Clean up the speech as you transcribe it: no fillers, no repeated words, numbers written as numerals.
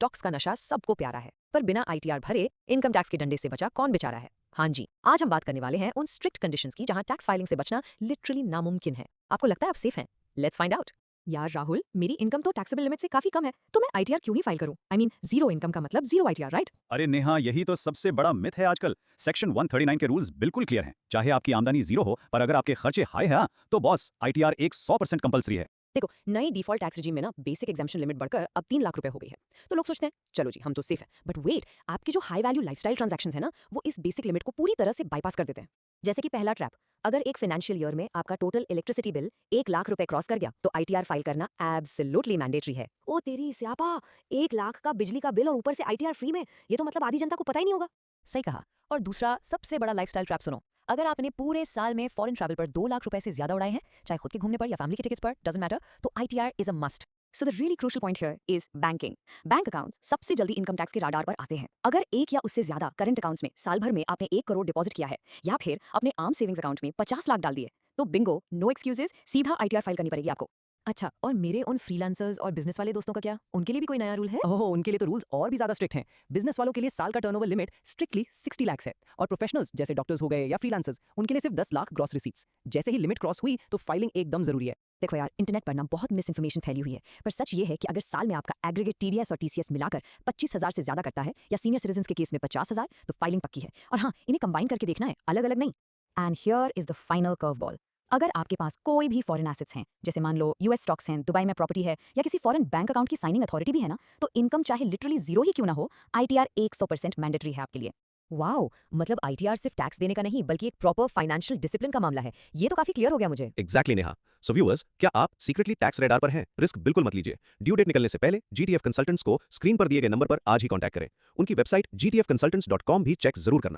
Stocks का नशा सबको प्यारा है, पर बिना आईटीआर भरे इनकम टैक्स के डंडे से बचा कौन बेचारा है। हाँ जी, आज हम बात करने वाले हैं उन स्ट्रिक्ट कंडीशंस की जहां टैक्स फाइलिंग से बचना लिटरली नामुमकिन है। आपको लगता है आप सेफ हैं? Let's find out. यार राहुल, मेरी इनकम तो टैक्सेबल लिमिट से काफी कम है, तो मैं आईटीआर क्यों ही फाइल करूं? आई मीन जीरो इनकम का मतलब जीरो आईटीआर, राइट? अरे नेहा, यही तो सबसे बड़ा मिथ है आजकल। सेक्शन 139 के रूल्स बिल्कुल क्लियर हैं। चाहे आपकी आमदनी जीरो हो, पर अगर आपके खर्चे हाई है तो बॉस आईटीआर एक 100% कंपलसरी है। देखो, नए डिफॉल्ट टैक्स रिजीम में ना बेसिक एग्जाम्पशन लिमिट बढ़कर अब 3 लाख रुपए हो गई है। तो लोग सोचते हैं चलो जी हम तो सेफ हैं, बट वेट, आपके जो हाई वैल्यू लाइफस्टाइल ट्रांजैक्शंस है ना, वो इस बेसिक लिमिट को पूरी तरह से बाईपास कर देते हैं। जैसे कि पहला ट्रैप, अगर एक फाइनेंशियल ईयर में आपका टोटल इलेक्ट्रिसिटी बिल 1 लाख रुपए क्रॉस कर गया तो आईटीआर फाइल करना एब्सोल्युटली मैंडेटरी है। ओ तेरी स्यापा, 1 लाख का बिजली का बिल और ऊपर से आईटीआर फ्री में, ये तो मतलब आधी जनता को पता ही नहीं होगा। सही कहा। और दूसरा सबसे बड़ा लाइफस्टाइल ट्रैप सुनो, अगर आपने पूरे साल में फॉरेन ट्रैवल पर 2 लाख रुपए से ज्यादा उड़ाए हैं, चाहे खुद के घूमने पर या फैमिली के टिकट्स पर, डजंट मैटर, तो ITR is a must. So the really crucial point here is banking. Bank accounts सबसे जल्दी इनकम टैक्स के राडार पर आते हैं। अगर एक या उससे ज्यादा करंट अकाउंट्स में साल भर में आपने 1 करोड़ डिपॉजिट किया है या फिर अपने आम सेविंग्स अकाउंट में 50 लाख डाल दिए, तो बिंगो, नो एक्सक्यूजेस, सीधा आईटीआर फाइल करनी पड़ेगी आपको। अच्छा, और मेरे उन फ्रीलांसर्स और बिजनेस वाले दोस्तों का क्या? उनके लिए भी कोई नया रूल है? ओह, उनके लिए तो रूल्स और भी ज्यादा स्ट्रिक्ट हैं। बिजनेस वालों के लिए साल का टर्नओवर लिमिट स्ट्रिक्टली 60 लाख है, और प्रोफेशनल्स जैसे डॉक्टर्स हो गए या फ्रीलांसर्स, उनके लिए सिर्फ 10 लाख ग्रॉस रिसीट्स। जैसे ही लिमिट क्रॉस हुई तो फाइलिंग एकदम जरूरी है। देखो यार, इंटरनेट पर ना बहुत मिस इन्फॉर्मेशन फैली हुई है, पर सच ये है कि अगर साल में आपका एग्रीगेट टीडीएस और टीसीएस मिलाकर 25,000 से ज्यादा करता है या सीनियर सिटीजन के केस में 50,000, तो फाइलिंग पक्की है। और हाँ, इन्हें कंबाइन करके देखना है, अलग अलग नहीं। And here is the final curve ball. अगर आपके पास कोई भी फॉरेन एसेट्स हैं, जैसे मान लो यूएस स्टॉक्स हैं, दुबई में प्रॉपर्टी है, या किसी फॉरेन बैंक अकाउंट की साइनिंग अथॉरिटी भी है ना, तो इनकम चाहे लिटरली जीरो ही क्यों ना हो, आईटीआर 100% मैंडेटरी है आपके लिए। वाओ, मतलब आईटीआर सिर्फ टैक्स देने का नहीं बल्कि एक प्रॉपर फाइनेंशियल डिसिप्लिन का मामला है। ये तो काफी क्लियर हो गया मुझे। एग्जैक्टली नेहा। सो व्यूअर्स, क्या आप सीक्रेटली टैक्स रेडार पर हैं? रिस्क बिल्कुल मत लीजिए। ड्यू डेट निकलने से पहले जीटीएफ कंसल्टेंट्स को स्क्रीन पर दिए गए नंबर पर आज ही कांटेक्ट करें। उनकी वेबसाइट gtfconsultants.com भी चेक जरूर करना।